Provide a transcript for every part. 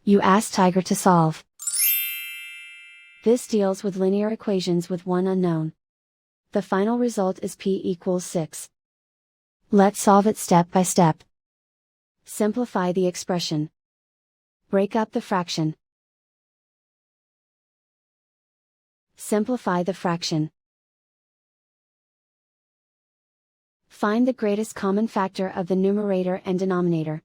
You ask Tiger to solve. This deals with linear equations with one unknown. The final result is p equals 6. Let's solve it step by step. Simplify the expression. Break up the fraction. Simplify the fraction. Find the greatest common factor of the numerator and denominator.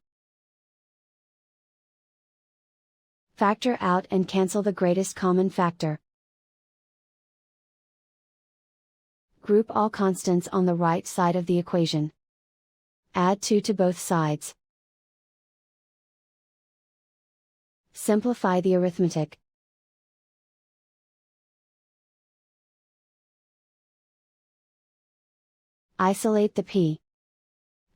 Factor out and cancel the greatest common factor. Group all constants on the right side of the equation. Add 2 to both sides. Simplify the arithmetic. Isolate the p.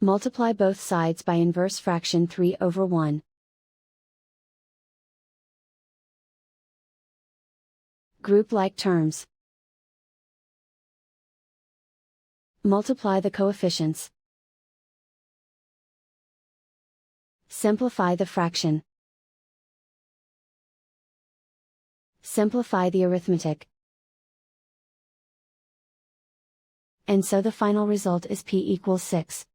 Multiply both sides by inverse fraction 3/1. Group like terms. Multiply the coefficients. Simplify the fraction. Simplify the arithmetic. And so the final result is p equals 6.